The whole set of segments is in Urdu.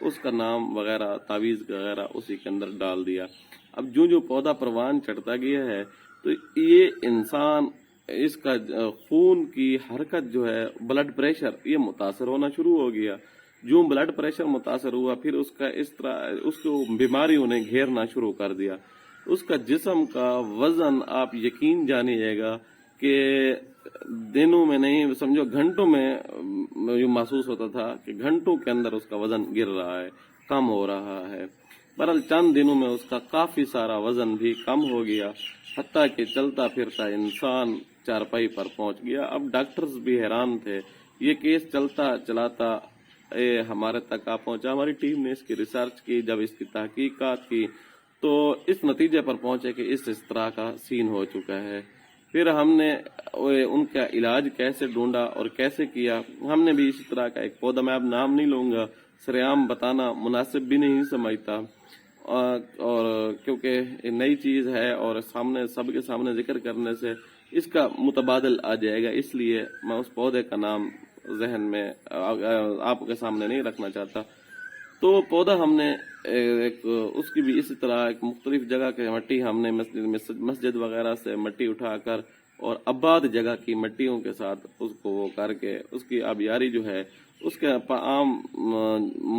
اس کا نام وغیرہ تعویذ وغیرہ اسی کے اندر ڈال دیا۔ اب جو پودا پروان چڑھتا گیا ہے تو یہ انسان اس کا خون کی حرکت جو ہے، بلڈ پریشر یہ متاثر ہونا شروع ہو گیا۔ جو بلڈ پریشر متاثر ہوا پھر اس کا اس طرح اس کو بیماریوں نے گھیرنا شروع کر دیا۔ اس کا جسم کا وزن آپ یقین جانیے گا کہ دنوں میں نہیں سمجھو گھنٹوں میں یہ محسوس ہوتا تھا کہ گھنٹوں کے اندر اس کا وزن گر رہا ہے، کم ہو رہا ہے۔ بہرحال چند دنوں میں اس کا کافی سارا وزن بھی کم ہو گیا، حتیٰ کہ چلتا پھرتا انسان چارپائی پر پہنچ گیا۔ اب ڈاکٹرز بھی حیران تھے، یہ کیس چلتا چلاتا ہمارے تک آ پہنچا۔ ہماری ٹیم نے اس کی ریسرچ کی، جب اس کی تحقیقات کی تو اس نتیجے پر پہنچے کہ اس طرح کا سین ہو چکا ہے۔ پھر ہم نے ان کا علاج کیسے ڈھونڈا اور کیسے کیا، ہم نے بھی اسی طرح کا ایک پودا، میں اب نام نہیں لوں گا، سرعام بتانا مناسب بھی نہیں سمجھتا، اور کیونکہ نئی چیز ہے اور سامنے سب کے سامنے ذکر کرنے سے اس کا متبادل آ جائے گا، اس لیے میں اس پودے کا نام ذہن میں آپ کے سامنے نہیں رکھنا چاہتا۔ تو پودا ہم نے ایک اس کی بھی اسی طرح ایک مختلف جگہ کے مٹی ہم نے مسجد وغیرہ سے مٹی اٹھا کر اور آباد جگہ کی مٹیوں کے ساتھ اس کو وہ کر کے اس کی آبیاری جو ہے، اس کے عام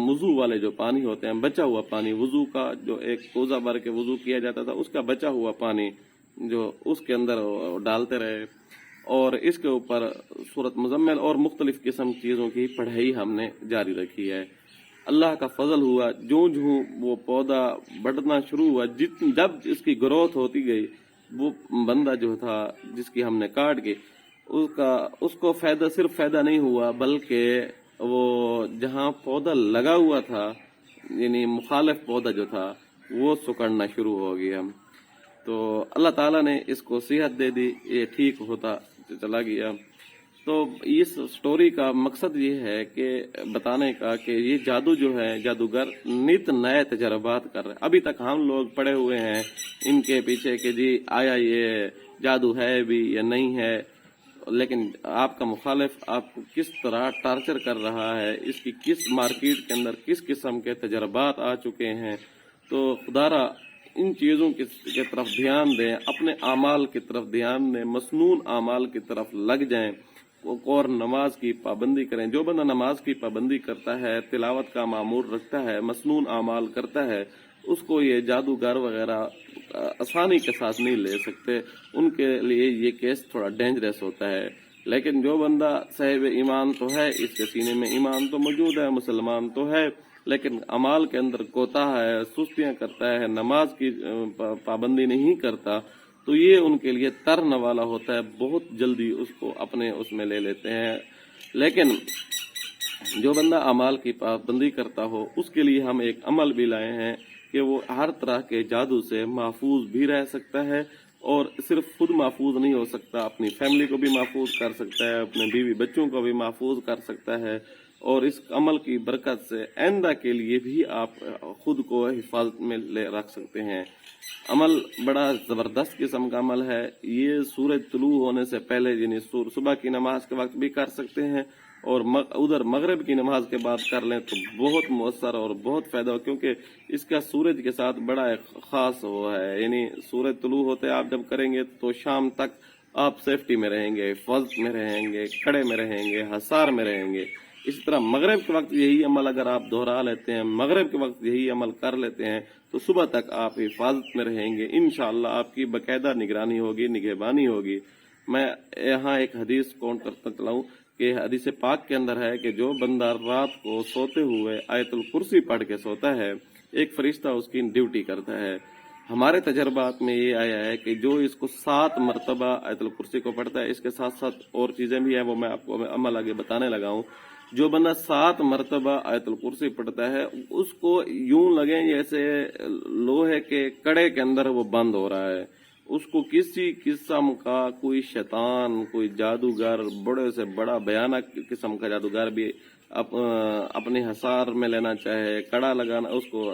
وضو والے جو پانی ہوتے ہیں، بچا ہوا پانی، وضو کا جو ایک کوزہ بھر کے وضو کیا جاتا تھا اس کا بچا ہوا پانی جو اس کے اندر ڈالتے رہے، اور اس کے اوپر سورۃ مزمل اور مختلف قسم چیزوں کی پڑھائی ہم نے جاری رکھی ہے۔ اللہ کا فضل ہوا، جو وہ پودا بڑھنا شروع ہوا، جب اس کی گروتھ ہوتی گئی، وہ بندہ جو تھا جس کی ہم نے کاٹ کے اس کو صرف فائدہ نہیں ہوا، بلکہ وہ جہاں پودا لگا ہوا تھا یعنی مخالف پودا جو تھا وہ سکڑنا شروع ہو گیا۔ تو اللہ تعالیٰ نے اس کو صحت دے دی، یہ ٹھیک ہوتا چلا گیا۔ تو اس سٹوری کا مقصد یہ ہے کہ بتانے کا کہ یہ جادو جو ہے، جادوگر نت نئے تجربات کر رہے ہیں۔ ابھی تک ہم لوگ پڑے ہوئے ہیں ان کے پیچھے کہ جی آیا یہ جادو ہے بھی یا نہیں ہے، لیکن آپ کا مخالف آپ کو کس طرح ٹارچر کر رہا ہے، اس کی کس مارکیٹ کے اندر کس قسم کے تجربات آ چکے ہیں۔ تو خدارا ان چیزوں کی طرف دھیان دیں، اپنے اعمال کی طرف دھیان دیں، مسنون اعمال کی طرف لگ جائیں اور نماز کی پابندی کریں۔ جو بندہ نماز کی پابندی کرتا ہے، تلاوت کا معمول رکھتا ہے، مسنون اعمال کرتا ہے، اس کو یہ جادوگر وغیرہ آسانی کے ساتھ نہیں لے سکتے، ان کے لیے یہ کیس تھوڑا ڈینجرس ہوتا ہے۔ لیکن جو بندہ صاحب ایمان تو ہے، اس کے سینے میں ایمان تو موجود ہے، مسلمان تو ہے، لیکن اعمال کے اندر کوتاہ ہے، سستیاں کرتا ہے، نماز کی پابندی نہیں کرتا، تو یہ ان کے لیے ترن والا ہوتا ہے، بہت جلدی اس کو اپنے اس میں لے لیتے ہیں۔ لیکن جو بندہ اعمال کی پابندی کرتا ہو، اس کے لیے ہم ایک عمل بھی لائے ہیں کہ وہ ہر طرح کے جادو سے محفوظ بھی رہ سکتا ہے، اور صرف خود محفوظ نہیں ہو سکتا، اپنی فیملی کو بھی محفوظ کر سکتا ہے، اپنے بیوی بچوں کو بھی محفوظ کر سکتا ہے، اور اس عمل کی برکت سے آئندہ کے لیے بھی آپ خود کو حفاظت میں رکھ سکتے ہیں۔ عمل بڑا زبردست قسم کا عمل ہے، یہ سورج طلوع ہونے سے پہلے یعنی صبح کی نماز کے وقت بھی کر سکتے ہیں، اور ادھر مغرب کی نماز کے بعد کر لیں تو بہت مؤثر اور بہت فائدہ ہو، کیونکہ اس کا سورج کے ساتھ بڑا ایک خاص وہ ہے، یعنی سورج طلوع ہوتے آپ جب کریں گے تو شام تک آپ سیفٹی میں رہیں گے، حفاظت میں رہیں گے، کھڑے میں رہیں گے، حصار میں رہیں گے۔ اسی طرح مغرب کے وقت یہی عمل اگر آپ دہرا لیتے ہیں، مغرب کے وقت یہی عمل کر لیتے ہیں، تو صبح تک آپ حفاظت میں رہیں گے، انشاءاللہ آپ کی باقاعدہ نگرانی ہوگی، نگہبانی ہوگی۔ میں یہاں ایک حدیث کوٹ کرتا چلاؤں کہ حدیث پاک کے اندر ہے کہ جو بندہ رات کو سوتے ہوئے آیت الکرسی پڑھ کے سوتا ہے، ایک فرشتہ اس کی ڈیوٹی کرتا ہے۔ ہمارے تجربات میں یہ آیا ہے کہ جو اس کو 7 مرتبہ آیت الکرسی کو پڑھتا ہے، اس کے ساتھ ساتھ اور چیزیں بھی ہیں، وہ میں آپ کو عمل آگے بتانے لگا ہوں۔ جو بندہ 7 مرتبہ آیت الکرسی پڑھتا ہے، اس کو یوں لگیں جیسے لوہے کے کڑے کے اندر وہ بند ہو رہا ہے، اس کو کسی قسم کا کوئی شیطان، کوئی جادوگر، بڑے سے بڑا بھیانک قسم کا جادوگر بھی اپنے حصار میں لینا چاہے، کڑا لگانا، اس کو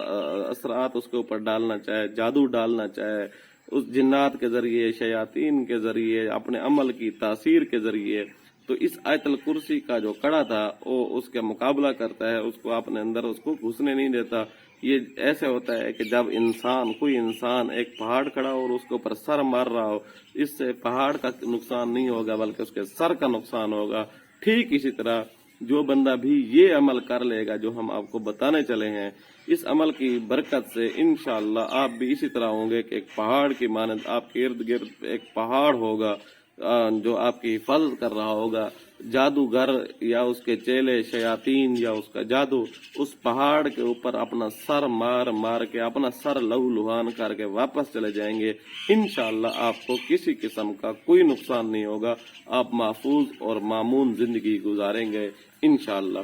اثرات اس کے اوپر ڈالنا چاہے، جادو ڈالنا چاہے، اس جنات کے ذریعے، شیاطین کے ذریعے، اپنے عمل کی تاثیر کے ذریعے، تو اس آیت الکرسی کا جو کڑا تھا وہ اس کا مقابلہ کرتا ہے، اس کو اپنے اندر اس کو گھسنے نہیں دیتا۔ یہ ایسے ہوتا ہے کہ جب کوئی انسان ایک پہاڑ کھڑا ہو اور اس کے اوپر سر مار رہا ہو، اس سے پہاڑ کا نقصان نہیں ہوگا بلکہ اس کے سر کا نقصان ہوگا۔ ٹھیک اسی طرح جو بندہ بھی یہ عمل کر لے گا جو ہم آپ کو بتانے چلے ہیں، اس عمل کی برکت سے انشاءاللہ آپ بھی اسی طرح ہوں گے کہ ایک پہاڑ کی مانند آپ کے ارد گرد ایک پہاڑ ہوگا جو آپ کی حفاظت کر رہا ہوگا۔ جادوگر یا اس کے چیلے شیاطین یا اس کا جادو اس پہاڑ کے اوپر اپنا سر مار کے اپنا سر لہو لہان کر کے واپس چلے جائیں گے۔ انشاءاللہ آپ کو کسی قسم کا کوئی نقصان نہیں ہوگا، آپ محفوظ اور مامون زندگی گزاریں گے انشاءاللہ۔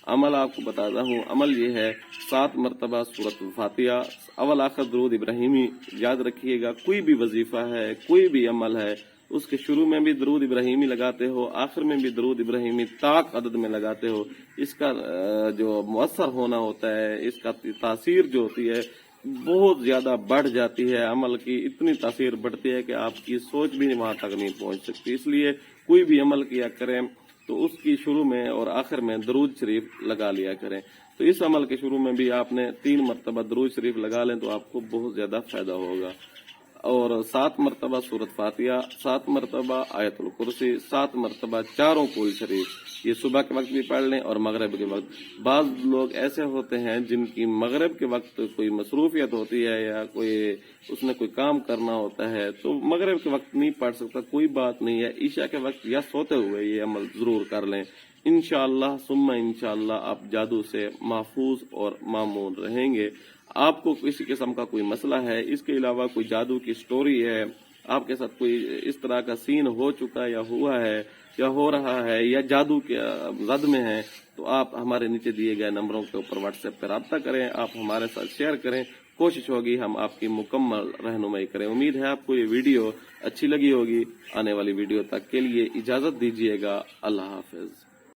عمل آپ کو بتاتا ہوں، عمل یہ ہے 7 مرتبہ سورۃ الفاتحہ، اول آخر درود ابراہیمی یاد رکھیے گا۔ کوئی بھی وظیفہ ہے، کوئی بھی عمل ہے، اس کے شروع میں بھی درود ابراہیمی لگاتے ہو، آخر میں بھی درود ابراہیمی طاق عدد میں لگاتے ہو، اس کا جو مؤثر ہونا ہوتا ہے، اس کا تاثیر جو ہوتی ہے بہت زیادہ بڑھ جاتی ہے۔ عمل کی اتنی تاثیر بڑھتی ہے کہ آپ کی سوچ بھی وہاں تک نہیں پہنچ سکتی۔ اس لیے کوئی بھی عمل کیا کریں تو اس کی شروع میں اور آخر میں درود شریف لگا لیا کریں۔ تو اس عمل کے شروع میں بھی آپ نے 3 مرتبہ درود شریف لگا لیں تو آپ کو بہت زیادہ فائدہ ہوگا۔ اور 7 مرتبہ سورۃ فاتحہ، 7 مرتبہ آیت الکرسی، 7 مرتبہ چاروں قول شریف، یہ صبح کے وقت بھی پڑھ لیں اور مغرب کے وقت۔ بعض لوگ ایسے ہوتے ہیں جن کی مغرب کے وقت کوئی مصروفیت ہوتی ہے یا اس نے کوئی کام کرنا ہوتا ہے تو مغرب کے وقت نہیں پڑھ سکتا، کوئی بات نہیں ہے، عشاء کے وقت یا سوتے ہوئے یہ عمل ضرور کر لیں۔ انشاءاللہ ثم انشاءاللہ آپ جادو سے محفوظ اور مامون رہیں گے۔ آپ کو کسی قسم کا کوئی مسئلہ ہے، اس کے علاوہ کوئی جادو کی سٹوری ہے، آپ کے ساتھ کوئی اس طرح کا سین ہو چکا یا ہوا ہے یا ہو رہا ہے یا جادو کے زد میں ہے، تو آپ ہمارے نیچے دیے گئے نمبروں کے اوپر واٹس ایپ پہ رابطہ کریں، آپ ہمارے ساتھ شیئر کریں، کوشش ہوگی ہم آپ کی مکمل رہنمائی کریں۔ امید ہے آپ کو یہ ویڈیو اچھی لگی ہوگی۔ آنے والی ویڈیو تک کے لیے اجازت دیجیے گا۔ اللہ حافظ۔